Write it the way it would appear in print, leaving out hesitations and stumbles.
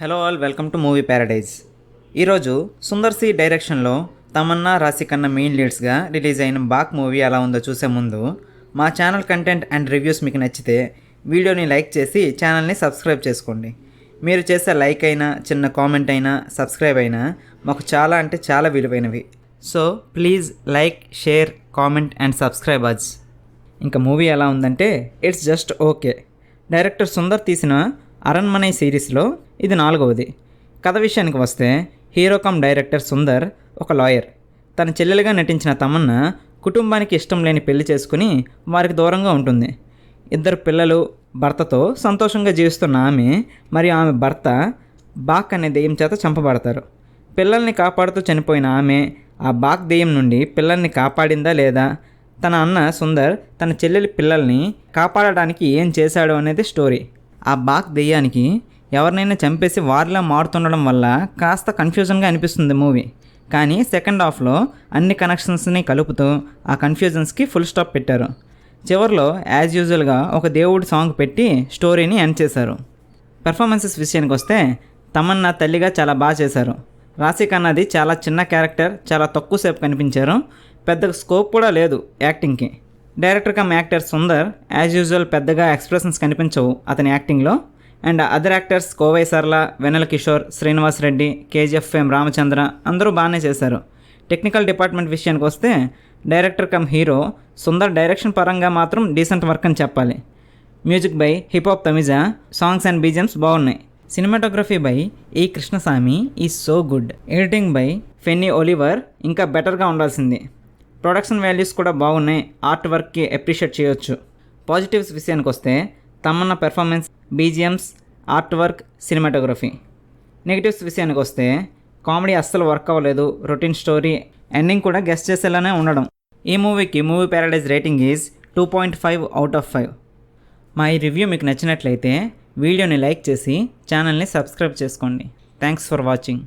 Hello all, welcome to movie Paradise. ఈరోజు Sundar C డైరెక్షన్లో తమన్నా రాశి కన్నా మెయిన్ లీడ్స్గా రిలీజ్ అయిన బాక్ మూవీ ఎలా ఉందో చూసే ముందు మా ఛానల్ కంటెంట్ అండ్ రివ్యూస్ మీకు నచ్చితే వీడియోని లైక్ చేసి ఛానల్ని సబ్స్క్రైబ్ చేసుకోండి. మీరు చేసే లైక్ అయినా చిన్న కామెంట్ అయినా సబ్స్క్రైబ్ అయినా మాకు చాలా అంటే చాలా విలువైనవి. So please like, share, comment and subscribe us. ఇంకా మూవీ ఎలా ఉందంటే it's just okay. Director Sundar తీసిన అరణ్మనై సిరీస్లో ఇది 4వది. కథ విషయానికి వస్తే హీరో కమ్ డైరెక్టర్ సుందర్ ఒక లాయర్. తన చెల్లెలుగా నటించిన తమన్నా కుటుంబానికి ఇష్టం లేని పెళ్లి చేసుకుని వారికి దూరంగా ఉంటుంది. 2 పిల్లలు, భర్తతో సంతోషంగా జీవిస్తున్న ఆమె మరియు ఆమె భర్త బాక్ అనే దెయ్యం చేత చంపబడతారు. పిల్లల్ని కాపాడుతూ చనిపోయిన ఆమె ఆ బాక్ దెయ్యం నుండి పిల్లల్ని కాపాడిందా లేదా, తన అన్న సుందర్ తన చెల్లెలి పిల్లల్ని కాపాడడానికి ఏం చేశాడు అనేది స్టోరీ. ఆ బాక్ దెయ్యానికి ఎవరినైనా చంపేసి వారిలా మారుతుండడం వల్ల కాస్త కన్ఫ్యూజన్గా అనిపిస్తుంది మూవీ. కానీ సెకండ్ హాఫ్లో అన్ని కనెక్షన్స్ని కలుపుతూ ఆ కన్ఫ్యూజన్స్కి ఫుల్ స్టాప్ పెట్టారు. చివరిలో యాజ్ యూజువల్గా ఒక దేవుడి సాంగ్ పెట్టి స్టోరీని ఎండ్ చేశారు. పెర్ఫార్మెన్సెస్ విషయానికి వస్తే తమన్నా తల్లిగా చాలా బాగా చేశారు. రాశి ఖన్నాది చాలా చిన్న క్యారెక్టర్, చాలా తక్కువ సేపు కనిపించారు. పెద్ద స్కోప్ కూడా లేదు యాక్టింగ్కి. Director cum actor Sundar as usual పెద్దగా ఎక్స్ప్రెషన్స్ కనిపించవు అతని యాక్టింగ్లో. And other actors Kovai Sarala, Vennela Kishore, Srinivas Reddy, KGF fame Ramachandra అందరూ బాగానే చేశారు. టెక్నికల్ డిపార్ట్మెంట్ విషయానికి వస్తే director cum hero Sundar direction పరంగా మాత్రం డీసెంట్ వర్క్ అని చెప్పాలి. Music by hip hop Tamizha, songs and BGMs బాగున్నాయి. Cinematography by E Krishnaswamy is so good. Editing by Fenny Oliver ఇంకా బెటర్గా ఉండాల్సింది. ప్రొడక్షన్ వాల్యూస్ కూడా బాగున్నాయి. ఆర్ట్ వర్క్కి అప్రిషియేట్ చేయొచ్చు. పాజిటివ్స్ విషయానికి వస్తే Tamannaah performance, BGMs, art work, cinematography. Negatives విషయానికి వస్తే కామెడీ అస్సలు వర్క్ అవ్వలేదు. రొటీన్ స్టోరీ, ఎండింగ్ కూడా గెస్ట్ చేసేలానే ఉండడం. ఈ మూవీకి movie Paradise rating is 2.5 out of 5. మా ఈ రివ్యూ మీకు నచ్చినట్లయితే వీడియోని లైక్ చేసి ఛానల్ని సబ్స్క్రైబ్ చేసుకోండి. Thanks for watching.